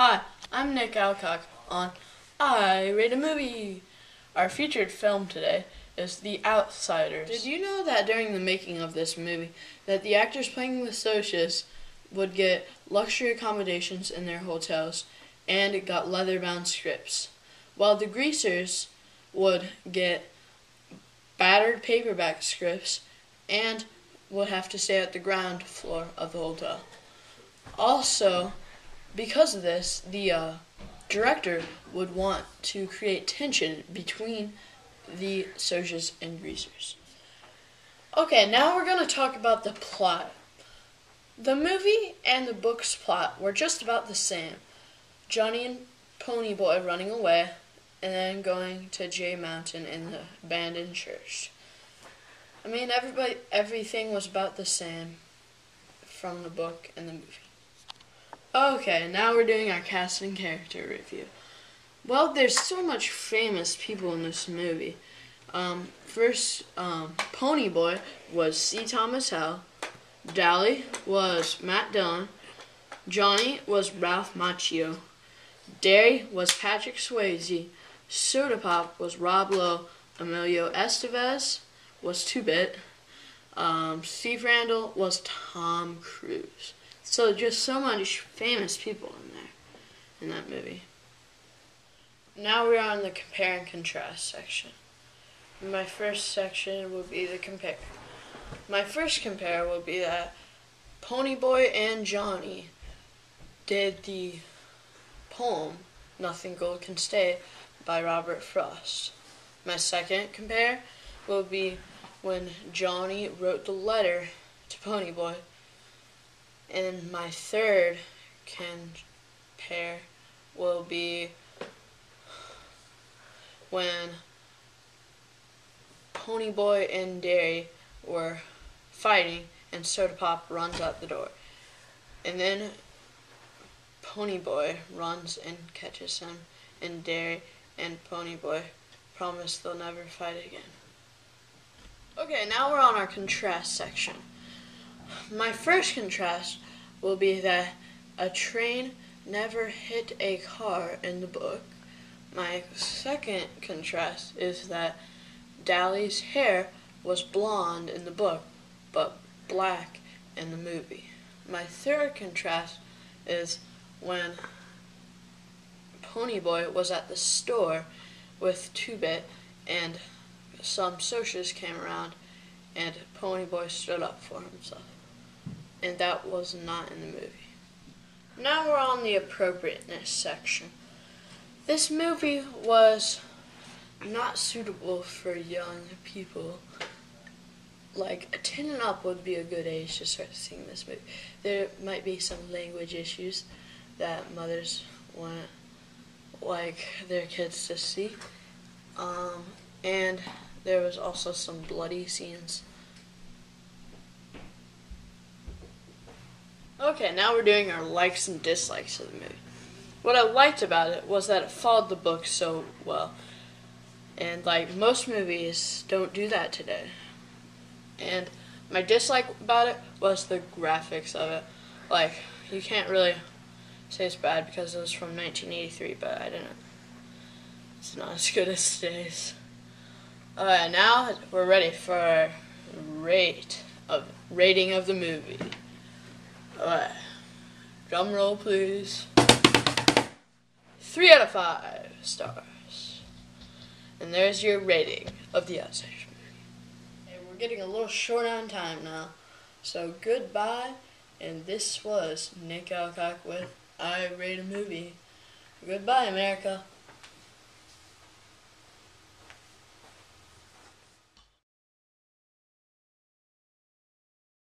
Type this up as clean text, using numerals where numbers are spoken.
Hi, I'm Nick Alcock on I Rate a Movie. Our featured film today is The Outsiders. Did you know that during the making of this movie that the actors playing the Socias would get luxury accommodations in their hotels and got leather-bound scripts, while the Greasers would get battered paperback scripts and would have to stay at the ground floor of the hotel. Also, because of this, the director would want to create tension between the Socias and Greasers. Okay, now we're going to talk about the plot. The movie and the book's plot were just about the same. Johnny and Ponyboy running away and then going to Jay Mountain in the abandoned church. I mean, everything was about the same from the book and the movie. Okay, now we're doing our cast and character review. Well, there's so much famous people in this movie. First, Ponyboy was C. Thomas Howell. Dally was Matt Dillon. Johnny was Ralph Macchio. Derry was Patrick Swayze. Soda Pop was Rob Lowe. Emilio Estevez was 2-Bit. Steve Randall was Tom Cruise. So just so much famous people in there, in that movie. Now we're on the compare and contrast section. My first section will be the compare. My first compare will be that Ponyboy and Johnny did the poem Nothing Gold Can Stay by Robert Frost. My second compare will be when Johnny wrote the letter to Ponyboy. And my third compare will be when Ponyboy and Derry were fighting and Soda Pop runs out the door. And then Ponyboy runs and catches him, and Derry and Ponyboy promise they'll never fight again. Okay, now we're on our contrast section. My first contrast will be that a train never hit a car in the book. My second contrast is that Dally's hair was blonde in the book, but black in the movie. My third contrast is when Ponyboy was at the store with 2-Bit and some Socias came around and Ponyboy stood up for himself. And that was not in the movie. Now we're on the appropriateness section. This movie was not suitable for young people. Like, 10 and up would be a good age to start seeing this movie. There might be some language issues that mothers want, like, their kids to see. And there was also some bloody scenes. Okay, now we're doing our likes and dislikes of the movie. What I liked about it was that it followed the book so well. And like most movies don't do that today. And my dislike about it was the graphics of it. Like, you can't really say it's bad because it was from 1983, but it's not as good as today's. Alright, now we're ready for our rating of the movie. Alright, drum roll please. 3 out of 5 stars. And there's your rating of The Outsiders movie. Okay, we're getting a little short on time now. So goodbye, and this was Nick Alcock with I Rate a Movie. Goodbye, America.